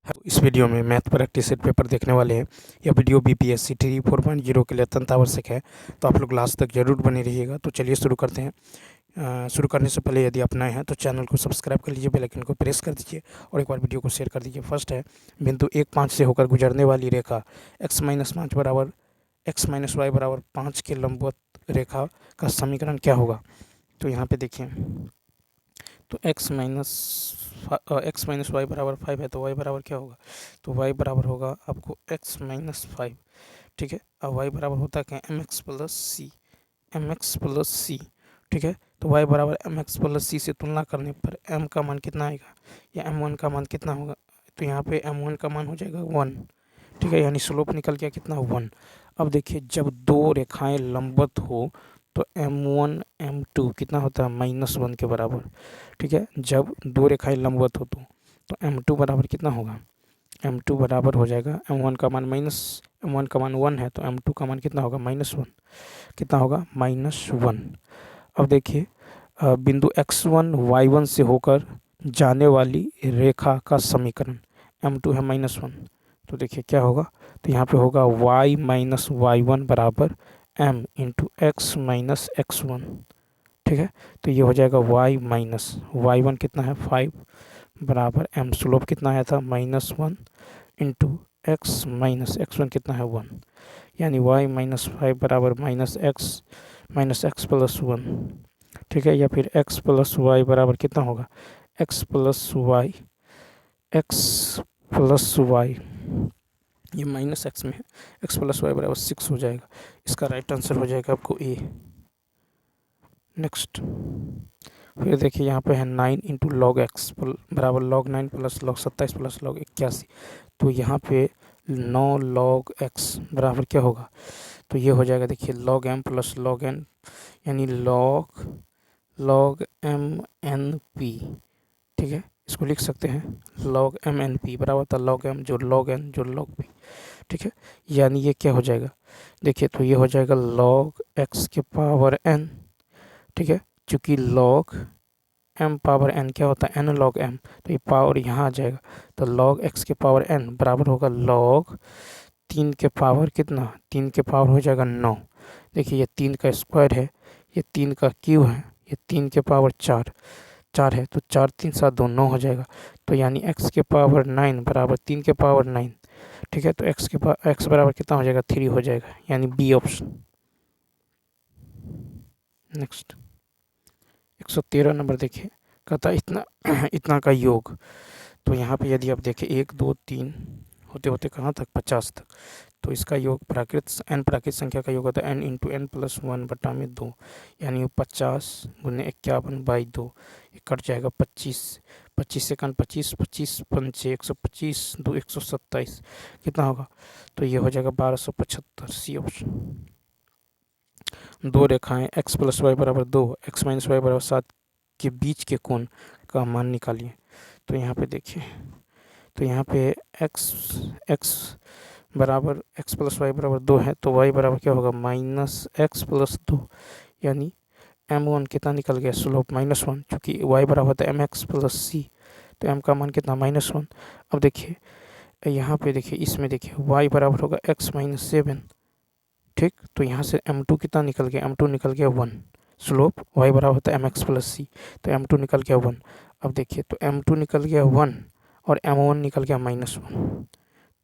इस वीडियो में math practice set paper देखने वाले हैं। यह वीडियो बीपीएससी 4.0 के लिए अत्यंत आवश्यक है, तो आप लोग लास्ट तक जरूर बने रहिएगा। तो चलिए शुरू करते हैं। शुरू करने से पहले यदि आप नए हैं तो चैनल को सब्सक्राइब कर लीजिए, बेल आइकन को प्रेस कर दीजिए और एक बार वीडियो को शेयर कर दीजिए। फर्स्ट है, बिंदु 1, 5 से होकर गुजरने वाली रेखा x-5 बराबर x-y बराबर 5 के लंबवत रेखा का समीकरण क्या होगा। तो यहाँ पे देखिए, तो x-y बराबर 5 है, तो y बराबर क्या होगा। तो y बराबर होगा आपको x-5, ठीक है। अब y बराबर होता है क्या, mx प्लस सी, ठीक है। तो y बराबर mx प्लस सी से तुलना करने पर m का मान कितना आएगा, या m1 का मान कितना होगा। तो यहाँ पे m1 का मान हो जाएगा 1, ठीक है, यानी स्लोप निकल गया कितना 1। अब देखिए, जब दो रेखाएं लंबवत हो तो m1 m2 कितना होता है -1 के बराबर, ठीक है। जब दो रेखाएं लंबवत हो तो m2 बराबर कितना होगा, m2 बराबर हो जाएगा m1 का मान m1 का मान 1 है, तो m2 का मान कितना होगा -1, कितना होगा -1। अब देखिए, बिंदु x1 y1 से होकर जाने वाली रेखा का समीकरण, m2 है -1, तो देखिए क्या होगा। तो यहाँ पे होगा y माइनस y1 बराबर m into x minus x1, ठीक है। तो ये हो जाएगा y माइनस y1 कितना है 5 बराबर m, स्लोप कितना आया था -1 इंटू एक्स माइनस x1 कितना है 1, यानी y माइनस 5 बराबर माइनस एक्स प्लस 1, ठीक है। या फिर x प्लस वाई बराबर कितना होगा, एक्स प्लस वाई, ये माइनस एक्स में है, एक्स प्लस वाई बराबर 6 हो जाएगा। इसका राइट आंसर हो जाएगा आपको ए। नेक्स्ट, फिर देखिए यहाँ पे है 9 इंटू लॉग एक्स बराबर log 9 plus log 27 plus log 81। तो यहाँ पे 9 लॉग एक्स बराबर क्या होगा, तो ये हो जाएगा, देखिए log M plus log N, यानी लॉग एम एन पी, ठीक है। इसको लिख सकते हैं लॉग एम एन पी बराबर था लॉग एम जो लॉग एन जो लॉग पी, ठीक है। यानी ये क्या हो जाएगा, देखिए तो ये हो जाएगा लॉग एक्स के पावर एन, ठीक है। चूँकि लॉग एम पावर एन क्या होता है, एन लॉग एम, तो ये पावर यहाँ आ जाएगा, तो लॉग एक्स के पावर एन बराबर होगा लॉग 3 के पावर कितना, 3 के पावर हो जाएगा 9। देखिए ये 3 का स्क्वायर है, ये 3 का क्यूब है, ये 3 के पावर 4 है, तो 4 3 7 2 9 हो जाएगा। तो यानी x के पावर 9 बराबर 3 के पावर 9, ठीक है। तो x बराबर कितना हो जाएगा 3 हो जाएगा, यानी बी ऑप्शन। नेक्स्ट 113 नंबर देखिए, कहता इतना इतना का योग। तो यहाँ पे यदि आप देखें 1 2 3 होते होते कहाँ तक 50 तक, तो इसका योग प्राकृत संख्या का योग होता है n इंटू एन प्लस 1 बटा में 2, यानी 50 गुने 51/2, ये कट जाएगा 25, 25 सेकंड 25 25 पंचे 125 2 127 कितना होगा, तो ये हो जाएगा 1275, सी ऑप्शन। दो रेखाएं x प्लस वाई बराबर 2 x माइनस वाई बराबर 7 के बीच के कोण का मान निकालिए। तो यहाँ पे देखिए, तो यहाँ पे x बराबर x प्लस वाई बराबर 2 है, तो y बराबर क्या होगा -x प्लस 2, यानी m1 कितना निकल गया, स्लोप -1, चूँकि y बराबर होता है mx प्लस सी, तो m का मान कितना -1। अब देखिए यहाँ पे देखिए, इसमें देखिए y बराबर होगा x माइनस 7, ठीक। तो यहाँ से m2 कितना निकल गया, m2 निकल गया 1, स्लोप y बराबर होता है mx प्लस सी, तो m2 निकल गया 1। अब देखिए, तो m2 निकल गया 1 और m1 निकल गया -1,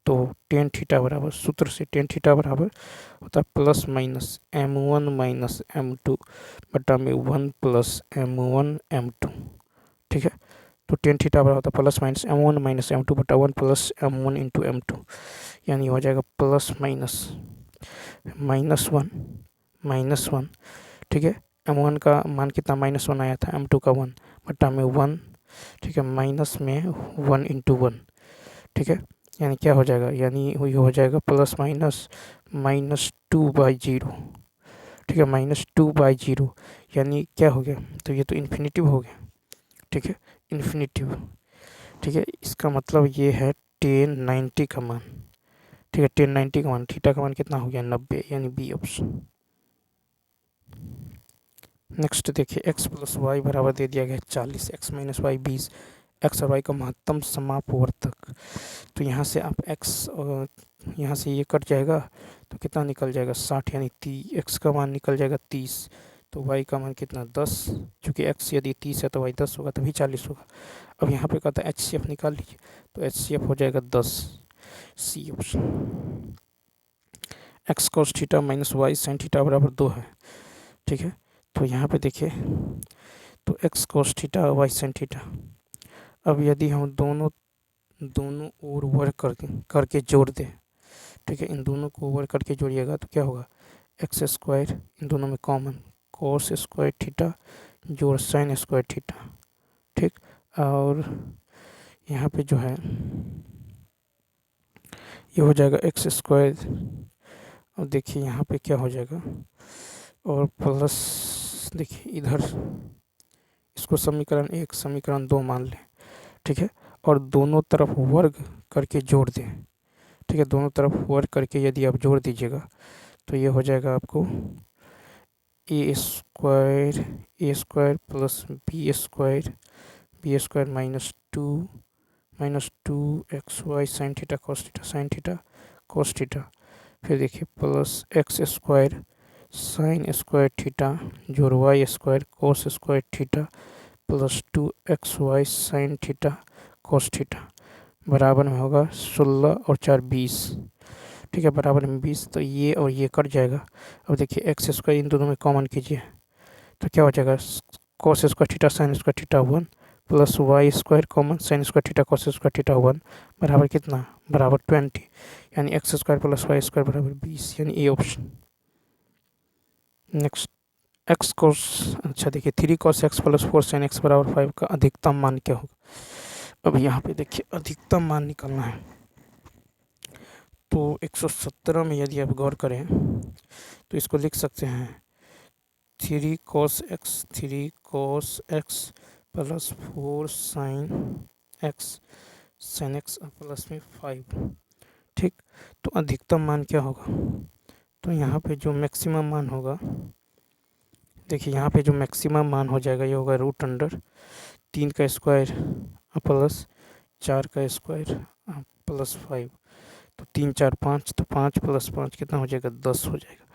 तो टेन थीटा बराबर, सूत्र से टेन थीटा बराबर होता है plus minus m1 minus m2 बटा में 1 प्लस m1 m2, ठीक है। तो टेन थीटा बराबर होता है plus minus m1 minus m2 बटा 1 प्लस m1 इंटू m2, यानी हो जाएगा प्लस -1, ठीक है। m1 का मान कितना -1 आया था, m2 का 1 बटा में 1, ठीक है, माइनस में 1 इंटू 1, ठीक है। यानी क्या हो जाएगा, यानी ये हो जाएगा प्लस माइनस -2/0, ठीक है, -2/0, यानी क्या हो गया, तो ये तो इन्फिनिटिव हो गया, ठीक है, इन्फिनिटिव, ठीक है। इसका मतलब ये है 1090 का मान, ठीक है, 1090 का मान, थीटा का मान कितना हो गया 90, यानी बी ऑप्शन। नेक्स्ट देखिए, x प्लस वाई बराबर दे दिया गया 40, x माइनस वाई 20, एक्स और वाई का महत्तम समापवर्तक। तो यहाँ से आप एक्स और यहाँ से ये कट जाएगा तो कितना निकल जाएगा 60, यानी एक्स का मान निकल जाएगा 30, तो वाई का मान कितना 10। चूँकि एक्स यदि 30 है तो वाई 10 होगा, तभी 40 होगा। अब यहाँ पे कहता है HCF निकाल लीजिए, तो HCF हो जाएगा 10, C option. X cos theta minus y sine theta बराबर 2 है, ठीक है। तो यहाँ पे देखिए, तो x cos theta y sine theta, अब यदि हम दोनों ओर वर्ग करके जोड़ दें, ठीक है, इन दोनों को वर्ग करके जोड़िएगा तो क्या होगा, एक्स स्क्वायर इन दोनों में कॉमन, कोस स्क्वायर थीटा जोड़ साइन स्क्वायर थीटा, ठीक। और यहाँ पे जो है ये हो जाएगा एक्स स्क्वायर, और देखिए यहाँ पे क्या हो जाएगा, और प्लस देखिए इधर इसको समीकरण 1 समीकरण 2 मान लें, ठीक है, और दोनों तरफ वर्ग करके जोड़ दें, ठीक है। दोनों तरफ वर्ग करके यदि आप जोड़ दीजिएगा तो ये हो जाएगा आपको A square plus B square minus two X Y sine theta cos theta, फिर देखिए plus X square sine square theta जोड़ Y square cos square theta plus 2xy sine theta cos theta बराबर में होगा 16 और 4 20, ठीक है, बराबर में 20। तो ये और ये कट जाएगा। अब देखिए एक्स स्क्वायर इन दोनों में कॉमन कीजिए तो क्या हो जाएगा, cos square theta sine square theta 1 plus y square common sine square theta cos square theta 1 बराबर कितना, बराबर 20, यानी x square plus y square बराबर 20, यानी A option. Next x cos, अच्छा देखिए 3 cos x प्लस 4 sin x बराबर 5 का अधिकतम मान क्या होगा। अब यहाँ पे देखिए अधिकतम मान निकालना है, तो 117 में यदि आप गौर करें तो इसको लिख सकते हैं 3 cos x प्लस 4 sin x प्लस में 5, ठीक। तो अधिकतम मान क्या होगा, तो यहाँ पे जो मैक्सिमम मान होगा, देखिए यहाँ पे जो मैक्सिमम मान हो जाएगा ये होगा रूट अंडर 3 का स्क्वायर प्लस 4 का स्क्वायर प्लस 5, तो 3 4 5, तो 5 प्लस 5 कितना हो जाएगा 10 हो जाएगा।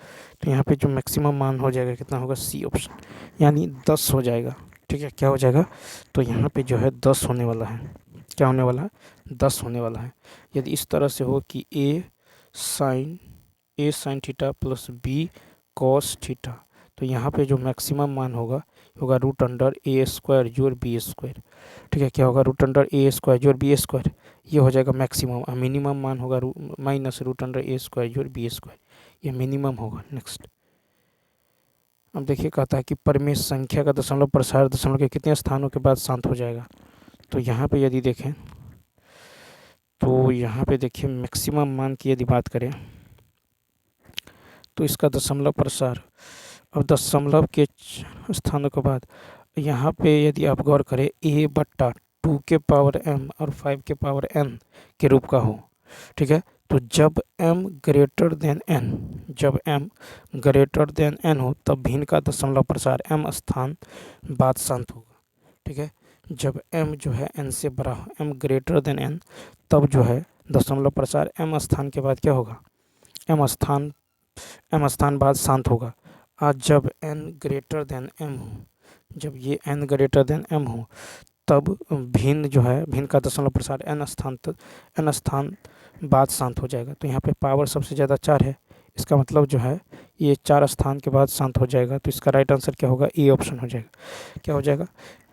तो यहाँ पे जो मैक्सिमम मान हो जाएगा कितना होगा, सी ऑप्शन, यानी 10 हो जाएगा, ठीक है। क्या हो जाएगा, तो यहाँ पे जो है 10 होने वाला है, क्या होने वाला है, 10 होने वाला है। यदि इस तरह से हो कि A sine theta plus B cos theta, तो यहाँ पे जो मैक्सिमम मान होगा रूट अंडर ए स्क्वायर जोड़ बी स्क्वायर, ठीक है। क्या होगा, रूट अंडर ए स्क्वायर जोड़ बी स्क्वायर, ये हो जाएगा मैक्सिमम, और मिनिमम मान होगा minus root under A square जोड़ बी स्क्वायर, ये मिनिमम होगा। नेक्स्ट अब देखिए कहता है कि परिमेय संख्या का दशमलव प्रसार दशमलव के कितने स्थानों के बाद शांत हो जाएगा। तो यहाँ पे यदि देखें तो यहाँ पे देखिए मैक्सिमम मान की यदि बात करें तो इसका दशमलव प्रसार, अब दशमलव के स्थानों के बाद यहाँ पे यदि आप गौर करें a बट्टा 2 के पावर m और 5 के पावर n के रूप का हो, ठीक है। तो जब m ग्रेटर देन n हो तब भिन्न का दशमलव प्रसार m स्थान बाद शांत होगा, ठीक है। जब m जो है n से बड़ा हो, m ग्रेटर देन n, तब जो है दशमलव प्रसार m स्थान के बाद क्या होगा, m स्थान बाद शांत होगा। आज जब n ग्रेटर देन m हो, जब ये n ग्रेटर देन m हो तब भिन्न का दशमलव प्रसार n स्थान बाद शांत हो जाएगा। तो यहाँ पे पावर सबसे ज़्यादा 4 है, इसका मतलब जो है ये 4 स्थान के बाद शांत हो जाएगा। तो इसका राइट आंसर क्या होगा, ए ऑप्शन हो जाएगा। क्या हो जाएगा,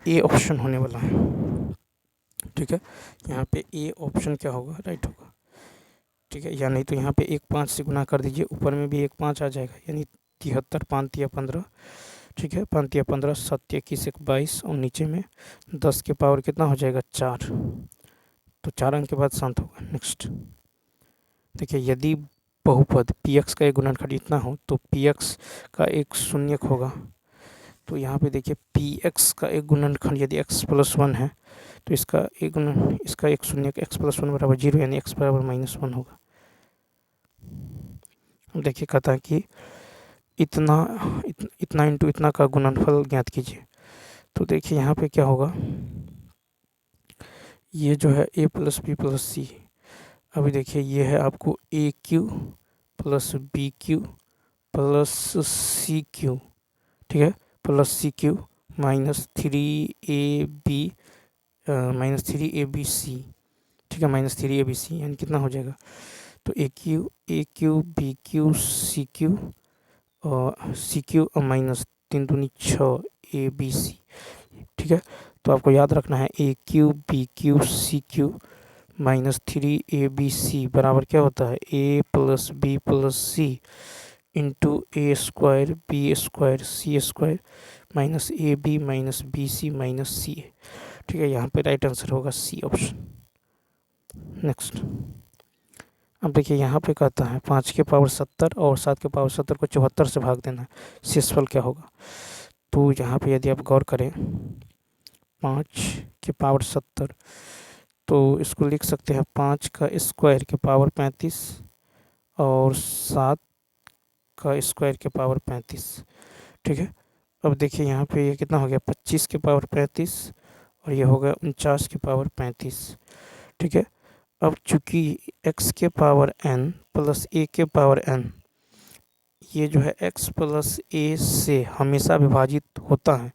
ए ऑप्शन होने वाला है, ठीक है। यहाँ पे ए ऑप्शन क्या होगा, राइट होगा, ठीक है। या नहीं तो यहाँ पे 1 5 से गुना कर दीजिए, ऊपर में भी 1 5 आ जाएगा, यानी 73 5 या 15, ठीक है। 5 या 15 7 21 22, और नीचे में 10 के पावर कितना हो जाएगा 4, तो 4 अंक के बाद शांत होगा। नेक्स्ट देखिए यदि बहुपद px का एक गुणनखंड इतना हो तो px का एक शून्यक होगा। तो यहाँ पे देखिए px का एक गुणनखंड यदि x प्लस 1 है तो इसका एक शून्यक x प्लस 1 बराबर 0, यानी x बराबर -1 होगा। देखिए कहता है कि इतना इंटू इतना का गुणनफल ज्ञात कीजिए। तो देखिए यहाँ पे क्या होगा, ये जो है a plus B plus C, अभी देखिए ये है आपको A cube plus B cube plus C cube, ठीक है, plus C cube minus 3ab minus 3abc, ठीक है, माइनस 3abc यानी कितना हो जाएगा, तो A cube B cube C cube और सी क्यू और माइनस 3 दूनी 6 abc, ठीक है। तो आपको याद रखना है A cube B cube C cube minus 3abc बराबर क्या होता है, A plus B plus C into A square B square C square minus A B minus B C minus C A, ठीक है। यहाँ पे राइट आंसर होगा C option. Next, अब देखिए यहाँ पे कहता है 5 के पावर 70 और 7 के पावर 70 को 74 से भाग देना है, शेषफल क्या होगा। तो यहाँ पे यदि आप गौर करें 5 के पावर 70, तो इसको लिख सकते हैं 5 का स्क्वायर के पावर 35 और 7 का स्क्वायर के पावर 35, ठीक है। अब देखिए यहाँ पे ये कितना हो गया, 25 के पावर 35 और ये हो गया 49 के पावर 35, ठीक है। अब चूंकि x के पावर n प्लस a के पावर n ये जो है x प्लस a से हमेशा विभाजित होता है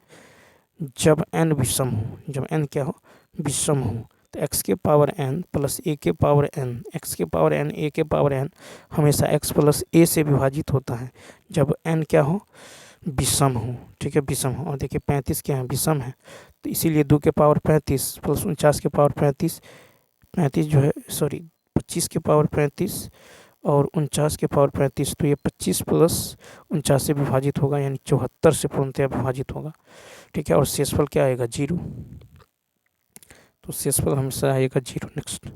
जब n विषम हो, जब n क्या हो, विषम हो। तो x के पावर n प्लस a के पावर n, x के पावर n a के पावर n हमेशा x प्लस a से विभाजित होता है जब n क्या हो, विषम हो, ठीक है, विषम हो। और देखिए 35 क्या है, विषम है, तो इसीलिए 2 के पावर 35 प्लस 49 के पावर 35, 35 जो है सॉरी 25 के पावर 35 और 49 के पावर 35, तो ये 25 प्लस 49 से विभाजित होगा यानी 74 से पूर्णतः विभाजित होगा, ठीक है। और शेषफल क्या आएगा, 0, तो शेषफल हमेशा आएगा 0। नेक्स्ट,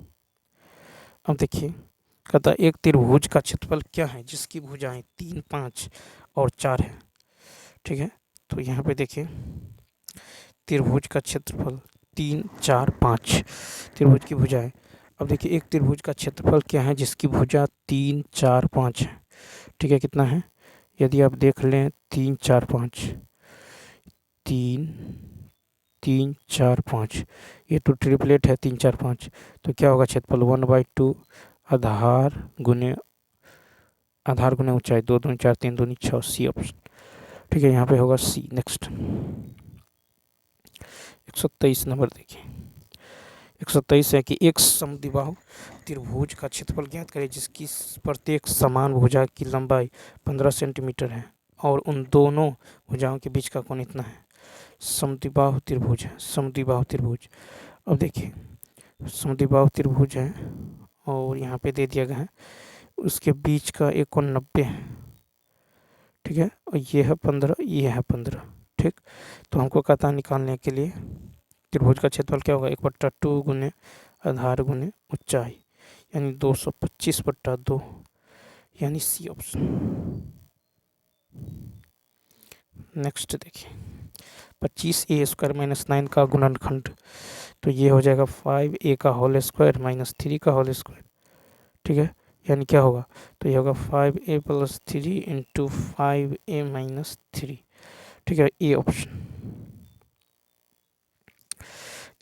अब देखिए कहता है एक त्रिभुज का क्षेत्रफल क्या है जिसकी भुजाएं 3, 5 और 4 है, ठीक है। तो यहाँ पे देखिए त्रिभुज का क्षेत्रफल 3, 4, 5, त्रिभुज की भुजाएं। अब देखिए एक त्रिभुज का क्षेत्रफल क्या है जिसकी भुजा 3, 4, 5 है, ठीक है, कितना है, यदि आप देख लें 3, 4, 5, 3, 3, 4, 5, ये तो ट्रिपलेट है 3, 4, 5, तो क्या होगा क्षेत्रफल 1/2 आधार गुने ऊंचाई, 2 दूनी 4 3 दूनी 6, सी ऑप्शन, ठीक है, यहाँ पे होगा सी। नेक्स्ट 123 नंबर देखिए, 123 है कि एक समद्विबाहु त्रिभुज का क्षेत्रफल ज्ञात करें जिसकी प्रत्येक समान भुजा की लंबाई 15 सेंटीमीटर है और उन दोनों भुजाओं के बीच का कोण इतना है। समद्विबाहु त्रिभुज है, समद्विबाहु त्रिभुज। अब देखिए समद्विबाहु त्रिभुज है और यहाँ पे दे दिया गया है उसके बीच का एक कोण 90 है, ठीक है, और ये है 15, ये है 15, ठीक। तो हमको कहता है निकालने के लिए त्रिभुज का क्षेत्रफल क्या होगा, 1/2 गुने आधार गुने ऊंचाई यानी 225/2 यानी सी ऑप्शन। नेक्स्ट देखिए 25a² माइनस 9 का गुणनखंड, तो ये हो जाएगा 5a का होल स्क्वायर माइनस 3 का होल स्क्वायर, ठीक है, यानी क्या होगा, तो ये होगा 5a plus 3 into 5a minus 3, ठीक है, ए ऑप्शन।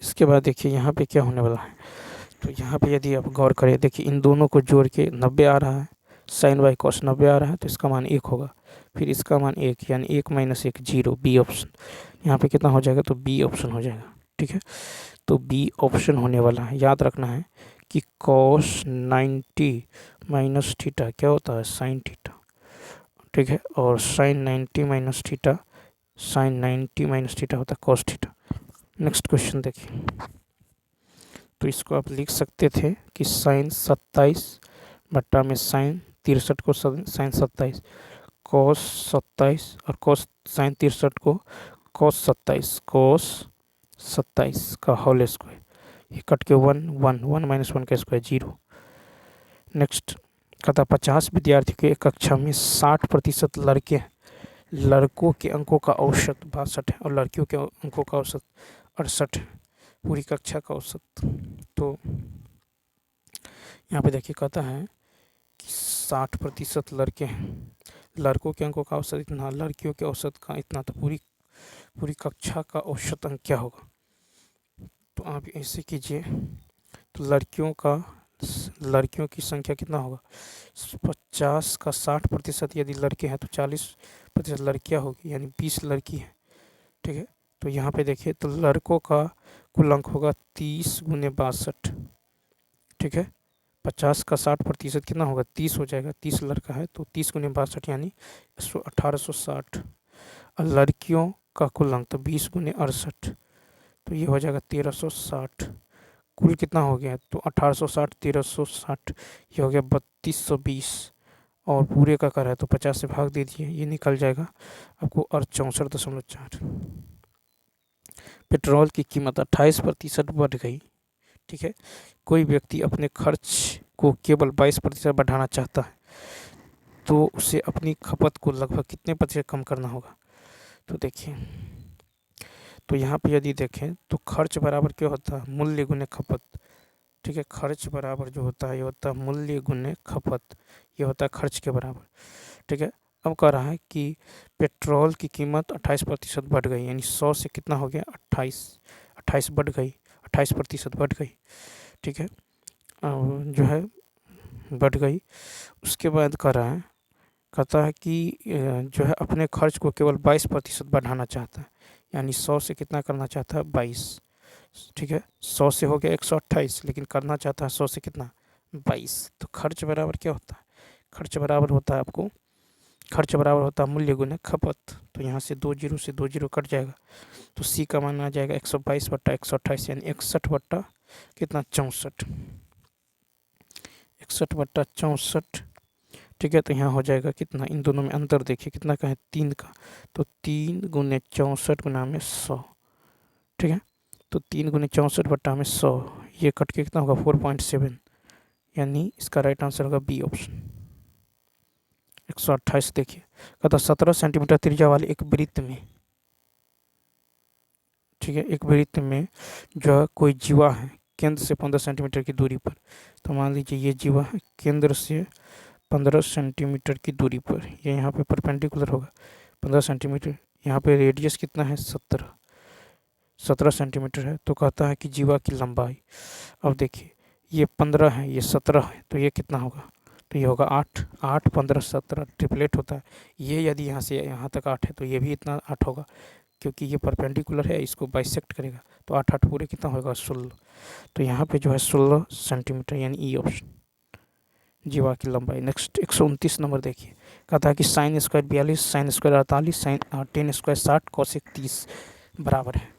इसके बाद देखिए यहाँ पे क्या होने वाला है, तो यहाँ पे यदि आप गौर करें देखिए इन दोनों को जोड़ के 90 आ रहा है, साइन बाई कॉस 90 आ रहा है, तो इसका मान 1 होगा, फिर इसका मान 1 यानी 1 माइनस 1 0, बी ऑप्शन। यहाँ पे कितना हो जाएगा, तो बी ऑप्शन हो जाएगा, ठीक है, तो बी ऑप्शन होने वाला है। याद रखना है कि कॉस 90 माइनस थीटा क्या होता है, साइन थीटा, ठीक है, और sine 90 minus theta, sine 90 minus theta होता है कॉस थीटा। नेक्स्ट क्वेश्चन देखिए, तो इसको आप लिख सकते थे कि साइन 27 बट्टा में साइन 63 को साइन 27, कॉस 27 और कॉस साइन 63 को कॉस 27 का होल स्क्वायर, ये कट के 1 1 1 माइनस 1 का स्क्वायर 0। नेक्स्ट कहता 50 विद्यार्थी के कक्षा में 60% लड़कों के अंकों का औसत 62 है और लड़कियों के अंकों का औसत 68 है, पूरी कक्षा का औसत। तो यहाँ पे देखिए कहता है कि 60% लड़के हैं, लड़कों के अंकों का औसत इतना, लड़कियों के औसत का इतना, तो पूरी कक्षा का औसत अंक क्या होगा। तो आप ऐसे कीजिए, तो लड़कियों की संख्या कितना होगा, 50 का 60% यदि लड़के हैं तो 40% लड़कियां होगी, यानी 20 लड़की हैं। ठीक है, तो यहाँ पे देखिए, तो लड़कों का कुल अंक होगा 30 गुने 62। ठीक है, 50 का 60% कितना होगा, 30 हो जाएगा। 30 लड़का है तो 30 गुने 62 यानी 1860। और लड़कियों का कुल अंक तो 20 गुने 68, तो ये हो जाएगा 1360। कुल कितना हो गया, तो 1860 1360, ये हो गया 3220। और पूरे का कर है तो 50 से भाग दे दीजिए, ये निकल जाएगा आपको और 64.4। पेट्रोल की कीमत 28% बढ़ गई। ठीक है, कोई व्यक्ति अपने खर्च को केवल 22% बढ़ाना चाहता है, तो उसे अपनी खपत को लगभग कितने प्रतिशत कम करना होगा। तो देखिए, तो यहाँ पे यदि देखें तो खर्च बराबर क्या होता है, मूल्य गुने खपत। ठीक है, खर्च बराबर जो होता है ये होता है मूल्य गुने खपत, ये होता है खर्च के बराबर। ठीक है, अब कह रहा है कि पेट्रोल की कीमत 28% बढ़ गई, यानी 100 से कितना हो गया 28 बढ़ गई, 28% बढ़ गई। ठीक है, जो है बढ़ गई। उसके बाद कह रहा है, कहता है कि जो है अपने खर्च को केवल 22% बढ़ाना चाहता है, यानी 100 से कितना करना चाहता है 22। ठीक है, 100 से हो गया 128, लेकिन करना चाहता है 100 से कितना 22। तो खर्च बराबर क्या होता है, खर्च बराबर होता है आपको, खर्च बराबर होता है मूल्य गुने खपत। तो यहाँ से 2 जीरो से 2 जीरो कट जाएगा, तो सी का मान आ जाएगा 122 बट्टा 128, यानी 61 बट्टा कितना 64, 61 बट्टा 64। ठीक है, तो यहाँ हो जाएगा कितना, इन दोनों में अंतर देखिए कितना का है 3 का, तो 3 गुने 64 गुना में 100। ठीक है, तो 3 गुने 64 बट्टा में 100, ये कट के कितना होगा 4.7, यानी इसका राइट आंसर होगा बी ऑप्शन 128। देखिए, कहता 17 सेंटीमीटर त्रिज्या वाले एक वृत्त में, ठीक है, एक वृत्त में जो है कोई जीवा है केंद्र से 15 सेंटीमीटर की दूरी पर। तो मान लीजिए ये जीवा है केंद्र से 15 सेंटीमीटर की दूरी पर, ये यहाँ पे परपेंडिकुलर होगा 15 सेंटीमीटर, यहाँ पे रेडियस कितना है 17 सेंटीमीटर है। तो कहता है कि जीवा की लंबाई, अब देखिए ये 15 है ये 17 है, तो ये कितना होगा, तो ये होगा 8, 8 15 17 ट्रिपलेट होता है। ये यदि यहाँ से यहाँ तक 8 है तो ये भी इतना 8 होगा, क्योंकि ये परपेंडिकुलर है, इसको बाइसेक्ट करेगा, तो 8 8 पूरे कितना होगा 16। तो यहाँ पे जो है 16 सेंटीमीटर, यानी ई ऑप्शन जीवा की लंबाई। नेक्स्ट 129 नंबर देखिए, कहता है कि sine square 42, sine square 48, sine tan square 60, cosec 30 बराबर है।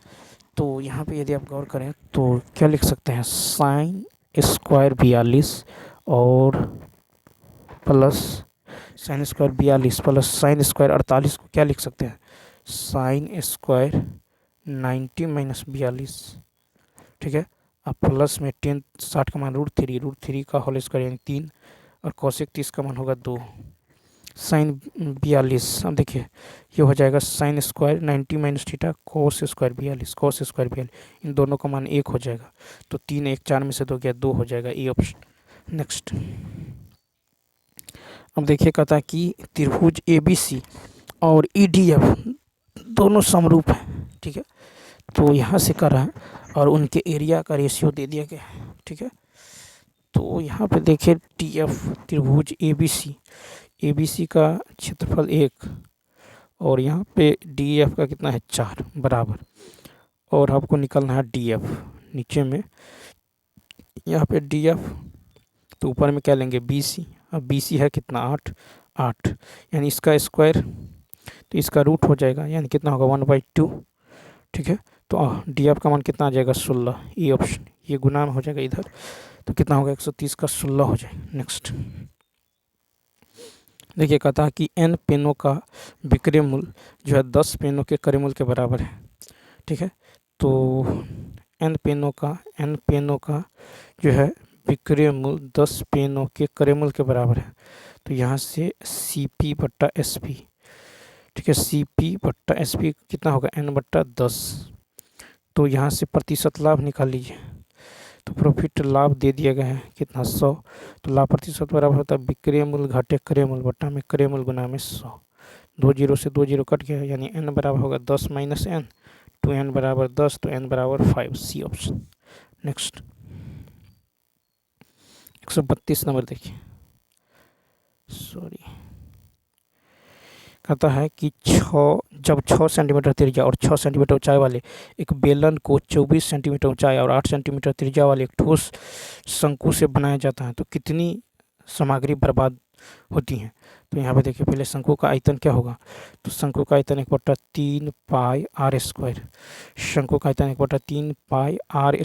तो यहाँ पे यदि आप गौर करें तो क्या लिख सकते हैं, साइन स्क्वायर 42 और plus sign square 42 plus sign square 48 को क्या लिख सकते हैं, साइन स्क्वायर 90 माइनस 42। ठीक है, अब प्लस में टेन 60 का मान √3 का होल स्क्वायर यानी 3, और कॉसेक 30 का मान होगा 2। साइन 42, अब देखिए ये हो जाएगा sine square 90 minus theta cos square 42, cos square 42, इन दोनों का मान 1 हो जाएगा, तो 3 1 4 में से 2 गया 2 हो जाएगा, ए ऑप्शन। नेक्स्ट अब देखिए, कहता है कि त्रिभुज ABC और EDF दोनों समरूप हैं। ठीक है, तो यहाँ से कर रहा है और उनके एरिया का रेशियो दे दिया गया है। ठीक है, तो यहाँ पे देखिए TF त्रिभुज ABC का क्षेत्रफल 1 और यहाँ पे DF का कितना है 4 बराबर, और आपको निकलना है DF नीचे में, यहाँ पे DF तो ऊपर में क्या लेंगे BC, अब BC है कितना 8, यानी इसका स्क्वायर तो इसका रूट हो जाएगा, यानी कितना होगा 1/2। ठीक है, तो DF का मान कितना आ जाएगा 16, ये ऑप्शन, ये गुना में हो जाएगा इधर, तो कितना होगा 130 का 16 हो जाएगा। नेक्स्ट देखिए, कहता है कि n पेनों का विक्रय मूल्य जो है 10 पेनों के क्रय मूल्य के बराबर है। ठीक है, तो n पेनों का जो है विक्रय मूल्य 10 पेनों के क्रय मूल्य के बराबर है। तो यहाँ से CP बट्टा SP, ठीक है, CP बट्टा SP कितना होगा n बट्टा 10। तो यहाँ से प्रतिशत लाभ निकाल लीजिए, तो प्रॉफिट लाभ दे दिया गया है कितना 100, तो लाभ प्रतिशत बराबर होता है विक्रय मूल्य घाटे क्रय मूल्य बट्टा में क्रय मूल्य गुना में 100। 2 जीरो से 2 जीरो कट गया, यानी n बराबर होगा 10 माइनस n, टू n बराबर 10 तो n बराबर 5, सी ऑप्शन। नेक्स्ट 132 नंबर देखिए, सॉरी, कहता है कि जब 6 सेंटीमीटर त्रिज्या और 6 सेंटीमीटर ऊंचाई वाले एक बेलन को 24 सेंटीमीटर ऊंचाई और 8 सेंटीमीटर त्रिज्या वाले एक ठोस शंकु से बनाया जाता है तो कितनी सामग्री बर्बाद होती है। तो यहाँ पे देखिए पहले शंकु का आयतन क्या होगा, तो शंकु का आयतन 1/3 पाई आर स्क्वायर, शंकु का आयतन 1/3 पाई आर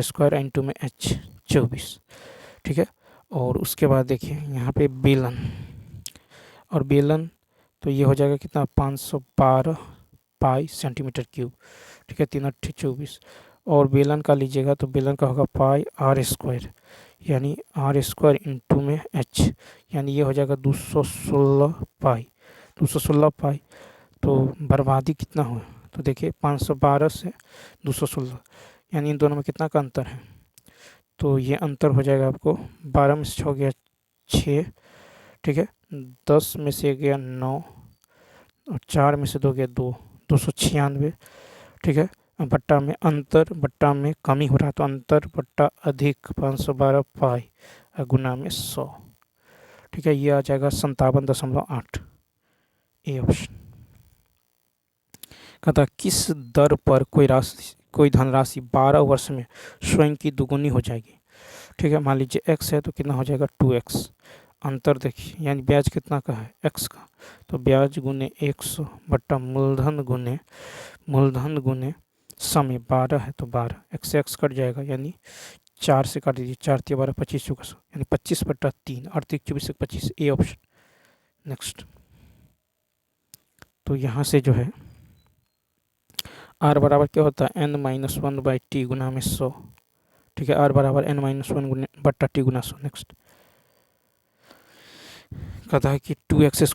स्क्वायर इंटू में h 24, ठीक है। और उसके बाद देखिए यहाँ पे बेलन, और बेलन तो ये हो जाएगा कितना 512 पाई सेंटीमीटर क्यूब, ठीक है, 3×8 = 24। और बेलन का लीजिएगा तो बेलन का होगा पाई आर स्क्वायर, यानी आर स्क्वायर इंटू में h, यानी ये हो जाएगा 216 पाई, 216 पाई। तो बर्बादी कितना हुआ, तो देखिए 512 से 216, यानी इन दोनों में कितना का अंतर है, तो ये अंतर हो जाएगा आपको 12 में से 6 गया 6, ठीक है, 10 में से गया 9 और 4 में से 2 गया 2, 296, ठीक है। बट्टा में अंतर, बट्टा में कमी हो रहा है तो अंतर बट्टा अधिक 512 पाई गुना में 100, ठीक है, ये आ जाएगा 57.8, ए ऑप्शन। कहता किस दर पर कोई धनराशि 12 वर्ष में स्वयं की दुगुनी हो जाएगी, ठीक है। मान लीजिए x है तो कितना हो जाएगा 2x, अंतर देखिए, यानी ब्याज कितना का है x का, तो ब्याज गुने 100 बट्टा मूलधन गुने समय 12 है तो 12, x से x कट जाएगा, यानी 4 से काट दीजिए, 4 × 12 25 × 100, यानी 25/3, आर्थिक 24 × 25, ए ऑप्शन। नेक्स्ट, तो यहाँ से जो है r बराबर क्या होता है n-1/t गुना में 100, ठीक है, r बराबर n-1 बट्टा t गुना 100। नेक्स्ट कहता है कि 2x² -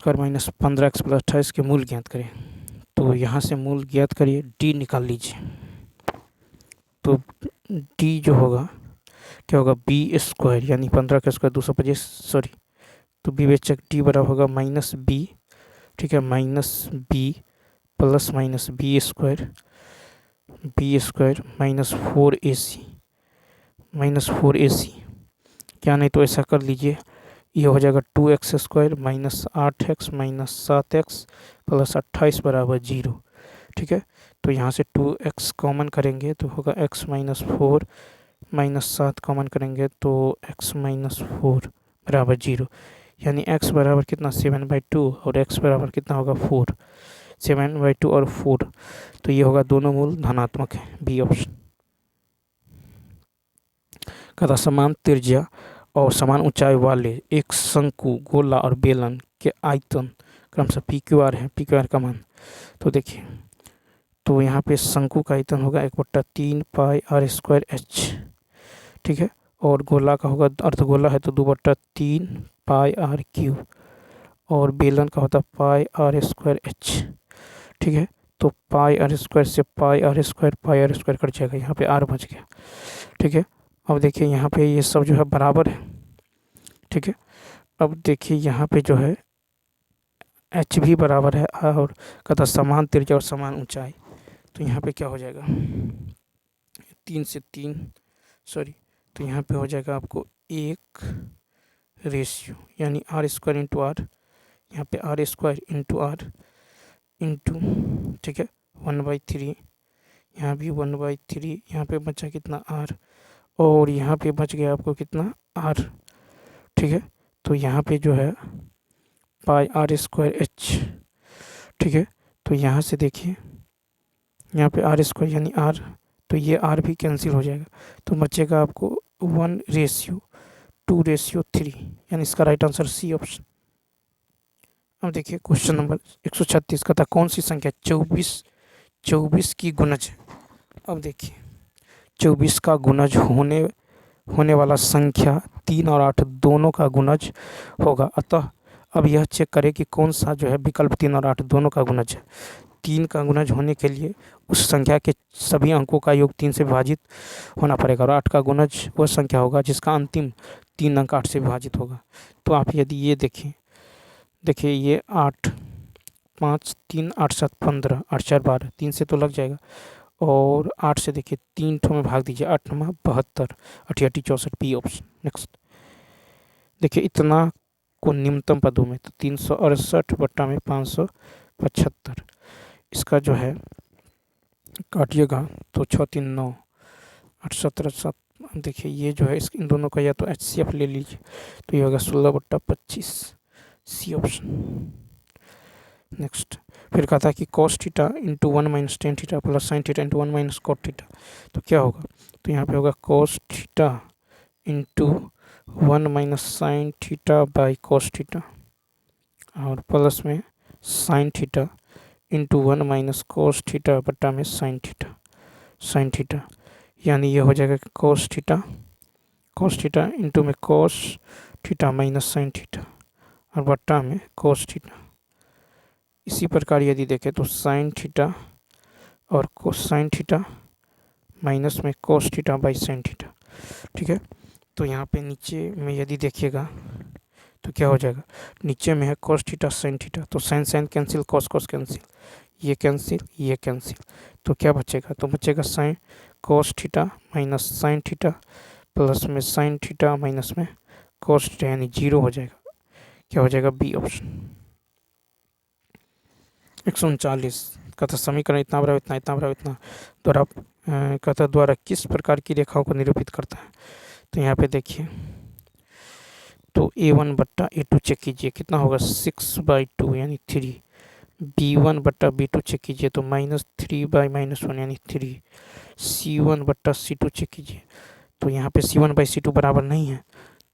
15x + 28 के मूल ज्ञात करें, तो यहाँ से मूल ज्ञात करिए, d निकाल लीजिए, तो d जो होगा क्या होगा b² यानी 15 का स्क्वायर 225, सॉरी, तो विवेचक d बराबर होगा -b, ठीक है, -b प्लस -b² -4ac क्या, नहीं तो ऐसा कर लीजिए, ये हो जाएगा 2x² - 8x - 7x + 28 बराबर 0, ठीक है। तो यहाँ से 2x कॉमन करेंगे तो होगा x - 4 - 7 कॉमन करेंगे तो x - 4 बराबर 0, यानी x बराबर कितना 7/2 और x बराबर कितना होगा 4, 7/2 और 4, तो ये होगा दोनों मूल धनात्मक है, बी ऑप्शन। कहता समान त्रिज्या और समान ऊंचाई वाले एक शंकु, गोला और बेलन के आयतन क्रमशः PQR है, PQR का मान, तो देखिए, तो यहाँ पे शंकु का आयतन होगा 1/3 पाई r² h, ठीक है, और गोला का होगा, अर्धगोला है तो 2/3 पाई r³ और बेलन का होता पाई r² h, ठीक है। तो पाई r² से पाई r² कट जाएगा, यहाँ पे r बच गया, ठीक है। अब देखिए यहाँ पे ये सब जो है बराबर है, ठीक है। अब देखिए यहाँ पे जो है h भी बराबर है और कहता समान त्रिज्या और समान ऊंचाई, तो यहाँ पे क्या हो जाएगा 3 से 3, सॉरी, तो यहाँ पे हो जाएगा आपको 1 रेशियो, यानी r² × r, यहाँ पे r² × r इंटू, ठीक है, 1/3, यहाँ भी 1/3, यहाँ पे बचा कितना r, और यहाँ पे बच गया आपको कितना r, ठीक है। तो यहाँ पे जो है पाई r² h, ठीक है, तो यहाँ से देखिए यहाँ पे r² यानी r, तो ये r भी कैंसिल हो जाएगा, तो बचेगा आपको 1:2:3, यानी इसका राइट आंसर सी ऑप्शन। अब देखिए क्वेश्चन नंबर 136 का था कौन सी संख्या 24 की गुणज है। अब देखिए 24 का गुणज होने वाला संख्या 3 और 8 दोनों का गुणज होगा, अतः अब यह चेक करें कि कौन सा जो है विकल्प 3 और 8 दोनों का गुणज है। 3 का गुणज होने के लिए उस संख्या के सभी अंकों का योग 3 से विभाजित होना पड़ेगा, और 8 का गुणज वह संख्या होगा जिसका अंतिम 3 अंक 8 से विभाजित होगा। तो आप यदि ये देखिए ये 8 5 3 8 7 15 8 4 12 3 से तो लग जाएगा और 8 से देखिए 3 ठो में भाग दीजिए 8 9 72 88 64 बी ऑप्शन। नेक्स्ट देखिए इतना को निम्नतम पदों में तो 368/575 इसका जो है काटिएगा तो 6 3 9 8 17 7 देखिए ये जो है इन दोनों का या तो HCF ले लीजिए तो ये होगा 16/25 सी ऑप्शन। नेक्स्ट फिर कहा था कि cos theta into 1 minus tan theta plus sine theta into 1 minus cot theta तो क्या होगा तो यहाँ पे होगा cos theta into 1 minus sine theta by cos theta और प्लस में sine theta into 1 minus cos theta बट्टा में साइन थीटा यानी ये हो जाएगा cos थीटा इंटू में cos theta minus sine theta और बट्टा में cos थीटा। इसी प्रकार यदि देखें तो साइन थीटा और साइन थीटा माइनस में cos theta by sine theta. ठीक है तो यहाँ पे नीचे में यदि देखिएगा तो क्या हो जाएगा नीचे में है cos थीटा साइन थीटा तो साइन कैंसिल cos कैंसिल ये कैंसिल तो क्या बचेगा तो बचेगा sine cos theta minus sine theta plus में साइन थीटा माइनस में cos थीटा यानी 0 हो जाएगा। क्या हो जाएगा बी ऑप्शन। 139 कहता समीकरण इतना बराबर इतना द्वारा कहता द्वारा किस प्रकार की रेखाओं को निरूपित करता है तो यहाँ पे देखिए तो a1/a2 चेक कीजिए कितना होगा 6/2 यानी 3 b1/b2 चेक कीजिए तो -3/-1 यानी 3 c1/c2 चेक कीजिए तो यहाँ पे c1/c2 बराबर नहीं है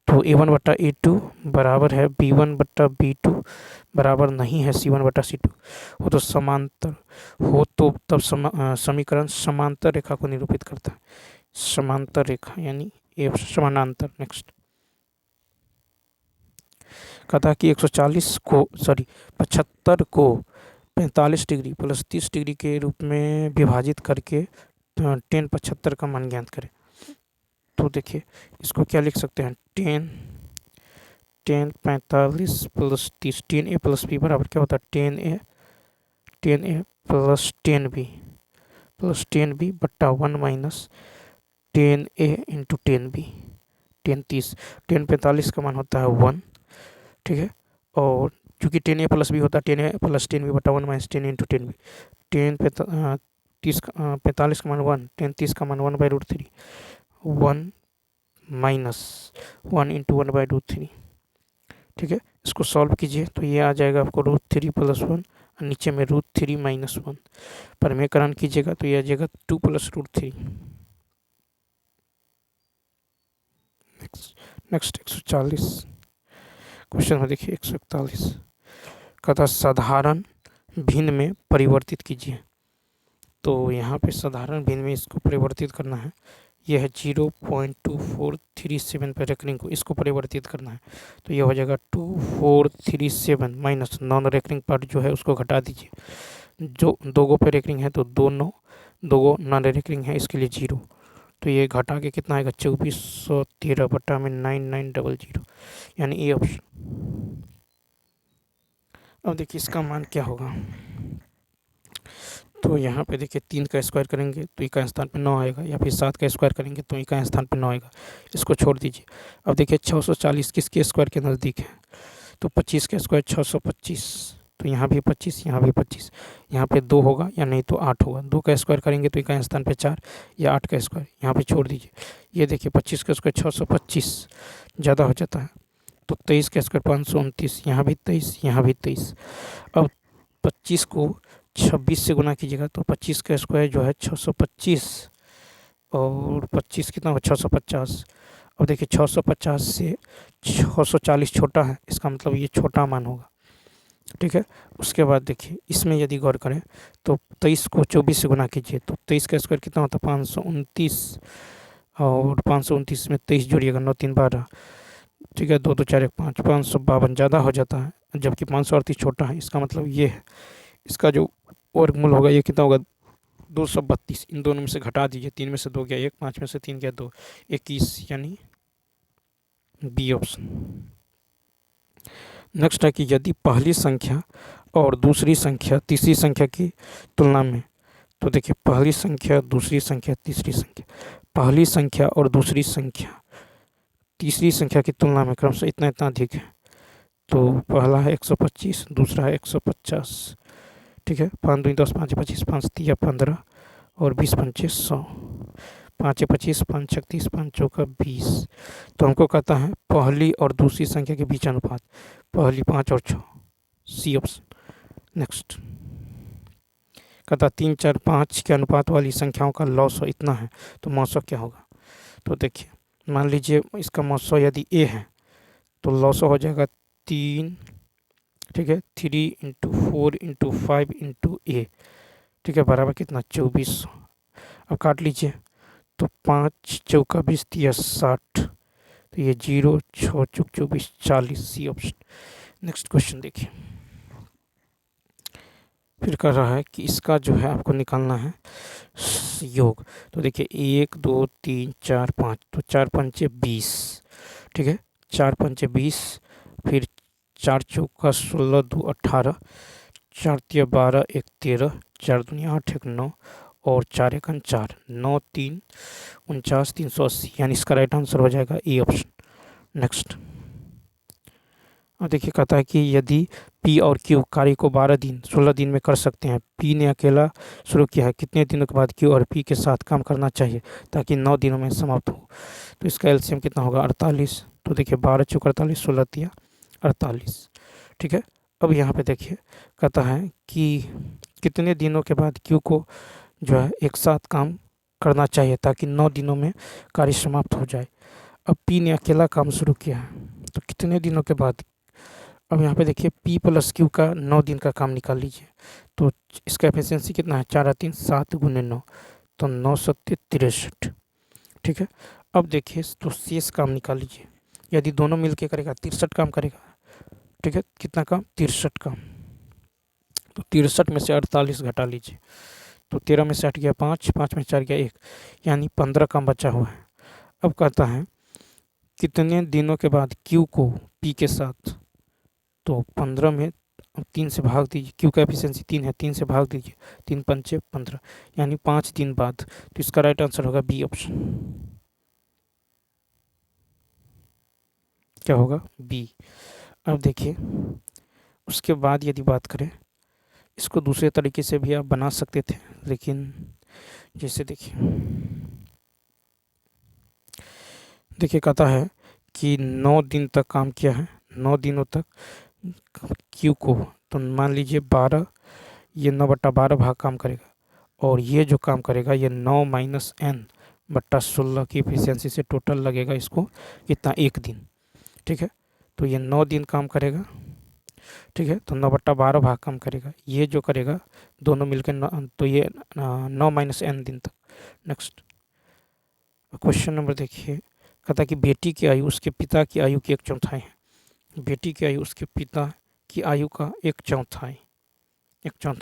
तो a1/a2 बराबर है b1/b2 बराबर नहीं है c1/c2 वो तो समांतर हो तो तब समीकरण समांतर रेखा को निरूपित करता है समांतर रेखा यानी ए समानांतर। नेक्स्ट कहता कि 75 को 45 डिग्री प्लस 30 डिग्री के रूप में विभाजित करके 10 75 का मान ज्ञात करें तो देखिए इसको क्या लिख सकते हैं 10 45 प्लस 30 10a प्लस b बराबर क्या होता है 10a प्लस 10b बट्टा 1 माइनस 10a इंटू 10b 10 30 10 45 का मान होता है 1 ठीक है और चूँकि 10a प्लस बी होता है 10a प्लस 10b बटा 1 माइनस 10 इंटू 10b 45 का मान 1 10 30 का मान 1/√3 1 माइनस 1 इंटू 1/√3 ठीक है इसको सॉल्व कीजिए तो ये आ जाएगा आपको √3 + 1 और नीचे में √3 - 1 परमेकरण कीजिएगा तो ये आ जाएगा 2 + √3। नेक्स्ट 140 क्वेश्चन में देखिए 141 कहता साधारण भिन्न में परिवर्तित कीजिए तो यहाँ पे साधारण भिन्न में इसको परिवर्तित करना है यह है 0.2437 पर रेकरिंग को इसको परिवर्तित करना है तो यह हो जाएगा 2437 माइनस नॉन रेकरिंग पार्ट जो है उसको घटा दीजिए जो दो गो पे रेकरिंग है तो दो गो नॉन रेकरिंग है इसके लिए 0 तो ये घटा के कितना आएगा 2413 बटा में 9900 यानी ए ऑप्शन। अब देखिए इसका मान क्या होगा तो यहाँ पे देखिए 3 का स्क्वायर करेंगे तो इका स्थान पे 9 आएगा या फिर 7 का स्क्वायर करेंगे तो इका स्थान पे 9 आएगा इसको छोड़ दीजिए। अब देखिए 640 किसके स्क्वायर के नज़दीक है तो 25 का स्क्वायर 625 तो यहाँ भी 25 यहाँ भी 25 यहाँ पे 2 होगा या नहीं तो 8 होगा 2 का स्क्वायर करेंगे तो इका स्थान पे 4 या 8 का स्क्वायर यहाँ पे छोड़ दीजिए। ये देखिए 25 का स्क्वायर 625 ज़्यादा हो जाता है तो 23 का स्क्वायर 529 यहाँ भी 23 यहाँ भी 23। अब 25 को 26 से गुना कीजिएगा तो 25 का स्क्वायर जो है 625 और 25 कितना होगा 650। अब देखिए 650 से 640 छोटा है इसका मतलब ये छोटा मान होगा ठीक है। उसके बाद देखिए इसमें यदि गौर करें तो 23 को 24 से गुना कीजिए तो 23 का स्क्वायर कितना होता है 529 और 529 में 23 जोड़िएगा 9 3 12 ठीक है 2 2 4 1 5 552 ज़्यादा हो जाता है जबकि 538 छोटा है इसका मतलब ये है इसका जो वर्गमूल होगा ये कितना होगा 232 इन दोनों में से घटा दीजिए 3 में से 2 गया 1 5 में से 3 गया 2 21 यानी बी ऑप्शन। नेक्स्ट है कि यदि पहली संख्या और दूसरी संख्या तीसरी संख्या की तुलना में, तो देखिए पहली संख्या, दूसरी संख्या, तीसरी संख्या, पहली संख्या और दूसरी संख्या तीसरी संख्या की तुलना में क्रमशः इतना इतना अधिक है। तो पहला है 125, दूसरा है 150, ठीक है। 5 दूनी 10, 5 25, 5 तिया 15 और 20 पंचे 100, 5 25, 5 छक 30, 5 चौका 20। तो हमको कहता है पहली और दूसरी संख्या के बीच अनुपात, पहली 5 और 6, सी ऑप्शन। नेक्स्ट कहता 3 4 5 के अनुपात वाली संख्याओं का लॉस इतना है, तो मौसो क्या होगा। तो देखिए मान लीजिए इसका मौसो यदि ए है तो लॉस हो जाएगा 3, ठीक है, 3 इंटू 4 इंटू 5 इंटू ए, ठीक है, बराबर कितना 2400। अब काट लीजिए तो 5 चौका 20 तिया 60, तो ये 0 6 चौक 24 40, सी ऑप्शन। नेक्स्ट क्वेश्चन देखिए, फिर कर रहा है कि इसका जो है आपको निकालना है योग। तो देखिए 1 2 3 4 5, तो 4 पंचे 20, ठीक है, 4 पंचे 20, फिर 4 चौका 16 2 18, 4 तिया 12 1 13, 4 दूनी 8 1 9 और 4 1 4, 9 3 49 380, यानी इसका राइट आंसर हो जाएगा ए ऑप्शन। नेक्स्ट और देखिए कहता है कि यदि पी और क्यू कार्य को 12 दिन 16 दिन में कर सकते हैं, पी ने अकेला शुरू किया है, कितने दिनों के बाद क्यू और पी के साथ काम करना चाहिए ताकि 9 दिनों में समाप्त हो। तो इसका एलसीएम कितना होगा 48। तो देखिए 12 चौक 48, 16 तिया 48, ठीक है। अब यहाँ पे देखिए कहता है कि कितने दिनों के बाद क्यू को जो है एक साथ काम करना चाहिए ताकि 9 दिनों में कार्य समाप्त हो जाए। अब पी ने अकेला काम शुरू किया है तो कितने दिनों के बाद। अब यहाँ पे देखिए P प्लस क्यू का 9 दिन का काम निकाल लीजिए। तो इसका एफिशिएंसी कितना है 4 3 7 गुने 9, तो 9 7 63, ठीक है। अब देखिए तो शेष काम निकाल लीजिए, यदि दोनों मिलके करेगा 63 काम करेगा, ठीक है। कितना काम 63 काम, तो 63 में से 48 घटा लीजिए, तो 13 में से 8 गया 5, 5 में 4 गया 1, यानी 15 काम बचा हुआ है। अब कहता है कितने दिनों के बाद क्यू को पी के साथ, तो 15 में 3 से भाग दीजिए, क्यू का एफिशिएंसी 3 है, 3 से भाग दीजिए, 3 पंचे 15, यानी 5 दिन बाद। तो इसका राइट आंसर होगा बी ऑप्शन। क्या होगा बी। अब देखिए उसके बाद यदि बात करें, इसको दूसरे तरीके से भी आप बना सकते थे, लेकिन जैसे देखिए कहता है कि 9 दिन तक काम किया है, 9 दिनों तक क्यू को, तो मान लीजिए 12, ये 9/12 भाग काम करेगा, और ये जो काम करेगा ये 9 माइनस n बट्टा 16 की एफिशिएंसी से टोटल लगेगा इसको कितना 1 दिन, ठीक है। तो ये 9 दिन काम करेगा, ठीक है, तो 9/12 भाग काम करेगा, ये जो करेगा दोनों मिलकर तो ये 9 माइनस n दिन तक। नेक्स्ट क्वेश्चन नंबर देखिए, कहता कि बेटी की आयु उसके पिता की आयु की 1/4 है। बेटी की आयु उसके पिता की आयु का 1/4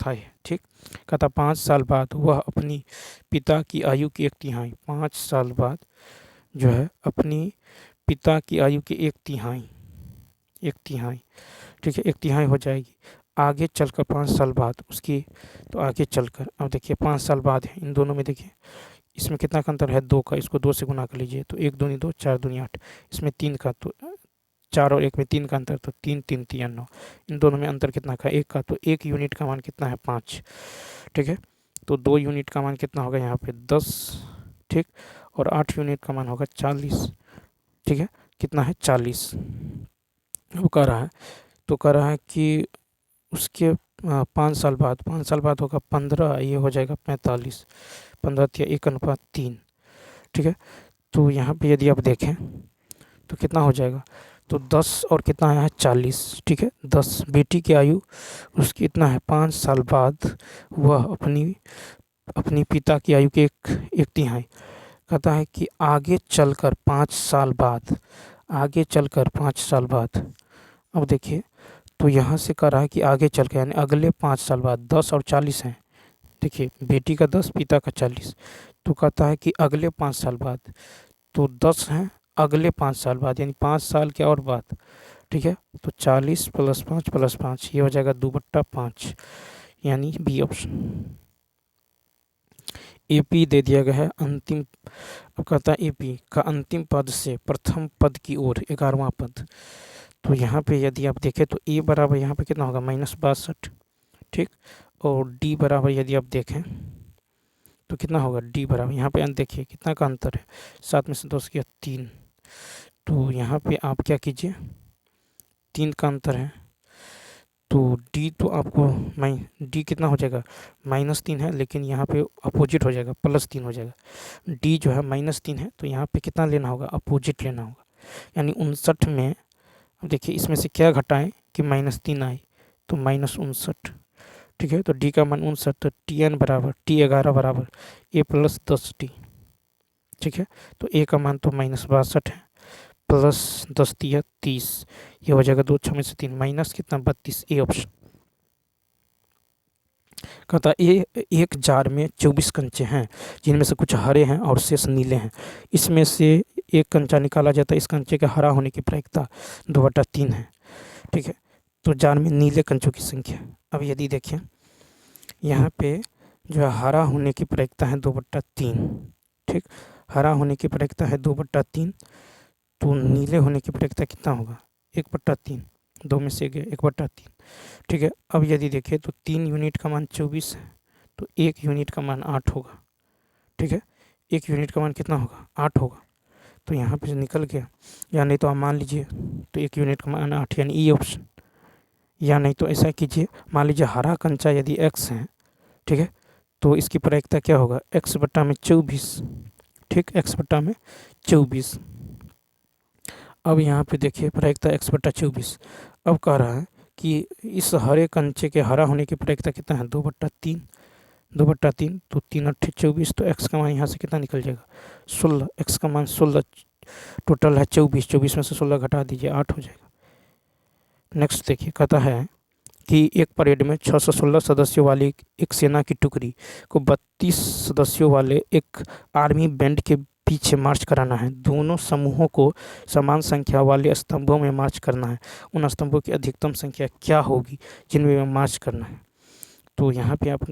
है, ठीक। कहता 5 साल बाद वह अपनी पिता की आयु की 1/3, 5 साल बाद जो है अपनी पिता की आयु की 1/3, ठीक है, 1/3 हो जाएगी। आगे चलकर 5 साल बाद उसकी, तो आगे चलकर अब देखिए 5 साल बाद है, इन दोनों में देखिए इसमें कितना का अंतर है 2 का, इसको 2 से गुना कर लीजिए, तो 1 दूनी 2, 4 दूनी 8, इसमें 3 का, तो 4 और 1 में 3 का अंतर, तो 3 3 तिया 9, इन दोनों में अंतर कितना का 1 का, तो 1 यूनिट का मान कितना है 5, ठीक है। तो 2 यूनिट का मान कितना होगा यहाँ पे 10, ठीक, और 8 यूनिट का मान होगा 40, ठीक है, कितना है 40। वो कह रहा है, तो कह रहा है कि उसके 5 साल बाद, 5 साल बाद होगा 15, ये हो जाएगा 45, 15 तिया 1/3, ठीक है। तो यहाँ पे यदि आप देखें तो कितना हो जाएगा, तो 10 और कितना है 40, ठीक है। 10 बेटी की आयु उसकी इतना है 5 साल बाद वह अपनी पिता की आयु के 1/3। कहता है कि आगे चलकर 5 साल बाद, आगे चलकर 5 साल बाद, अब देखिए तो यहाँ से कह रहा है कि आगे चल के यानी अगले 5 साल बाद, 10 और 40 हैं, देखिए बेटी का 10 पिता का 40, तो कहता है कि अगले 5 साल बाद, तो 10 हैं अगले 5 साल बाद, यानी 5 साल के और बाद, ठीक है। तो 40 + 5 + 5 ये हो जाएगा 2/5, यानी बी ऑप्शन। AP दे दिया गया है अंतिम। अब कहता है AP का अंतिम पद से प्रथम पद की ओर 11वां पद। तो यहाँ पे यदि आप देखें तो A बराबर यहाँ पे कितना होगा -62, ठीक। और D बराबर यदि आप देखें तो कितना होगा, D बराबर यहाँ पे देखिए कितना का अंतर है, 7 में से 2 किया 3। तो यहाँ पे आप क्या कीजिए, 3 का अंतर है, तो D तो आपको D कितना हो जाएगा, -3 है, लेकिन यहाँ पे अपोजिट हो जाएगा, +3 हो जाएगा। D जो है -3 है, तो यहाँ पे कितना लेना होगा, अपोजिट लेना होगा, यानी 59 में। अब देखिए इसमें से क्या घटाएं कि -3 आए, तो -59, ठीक है। तो D का मान 59, तो Tn बराबर T11 बराबर A + 10D, ठीक है। तो A का मान तो -62 है, +10 दिया 30, ये हो जाएगा 2 6 में से 3 माइनस कितना 32, ए ऑप्शन। कहता एक जार में 24 कंचे हैं, जिनमें से कुछ हरे हैं और शेष नीले हैं। इसमें से एक कंचा निकाला जाता है, इस कंचे के हरा होने की प्रायिकता 2/3 है, ठीक है। तो जार में नीले कंचों की संख्या। अब यदि देखें यहाँ पे जो है हरा होने की प्रायिकता है 2/3, ठीक। हरा होने की प्रायिकता है 2/3, तो नीले होने की प्रायिकता कितना होगा, 1/3, 2 में से गए 1/3, ठीक है। अब यदि देखें तो 3 यूनिट का मान 24 है, तो 1 यूनिट का मान 8 होगा, ठीक है। 1 यूनिट का मान कितना होगा, 8 होगा। तो यहाँ पे निकल गया, या नहीं तो आप मान लीजिए तो 1 यूनिट का मान 8, यानी ई ऑप्शन। या नहीं तो ऐसा कीजिए, मान लीजिए हरा कंचा यदि x है, ठीक है, तो इसकी प्रायिकता क्या होगा, x/24, ठीक, x/24। अब यहाँ पे देखिए प्रायिकता x/24। अब कह रहा है कि इस हरे कंचे के हरा होने की प्रायिकता कितना है, 2/3, 2/3, तो 3 8 24, तो x का मान यहाँ से कितना निकल जाएगा, 16, x का मान 16, टोटल है 24, 24 में से 16 घटा दीजिए 8 हो जाएगा। नेक्स्ट देखिए, कहता है कि एक परेड में 616 सदस्यों वाली एक सेना की टुकड़ी को 32 सदस्यों वाले एक आर्मी बैंड के पीछे मार्च कराना है। दोनों समूहों को समान संख्या वाले स्तंभों में मार्च करना है। उन स्तंभों की अधिकतम संख्या क्या होगी जिनमें मार्च करना है। तो यहाँ पे आप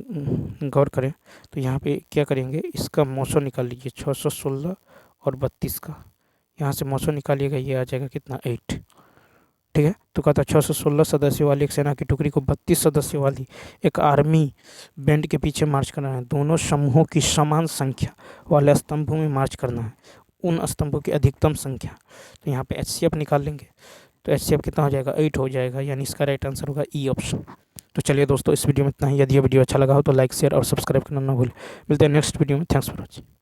गौर करें, तो यहाँ पे क्या करेंगे, इसका मौसम निकाल लीजिए, 616 और 32 का, यहाँ से मौसम निकालिएगा, ये आ जाएगा कितना, 8, ठीक है। तो कहता है 616 सदस्यों वाली एक सेना की टुकड़ी को 32 सदस्यों वाली एक आर्मी बैंड के पीछे मार्च करना है। दोनों समूहों की समान संख्या वाले स्तंभों में मार्च करना है। उन स्तंभों की अधिकतम संख्या, तो यहाँ पे HCF निकाल लेंगे, तो HCF कितना हो जाएगा, 8 हो जाएगा, यानी इसका राइट आंसर होगा ई ऑप्शन। तो चलिए दोस्तों, इस वीडियो में इतना ही। यदि ये वीडियो अच्छा लगा हो तो लाइक शेयर और सब्सक्राइब करना ना भूलें। मिलते हैं नेक्स्ट वीडियो में। Thanks for watching.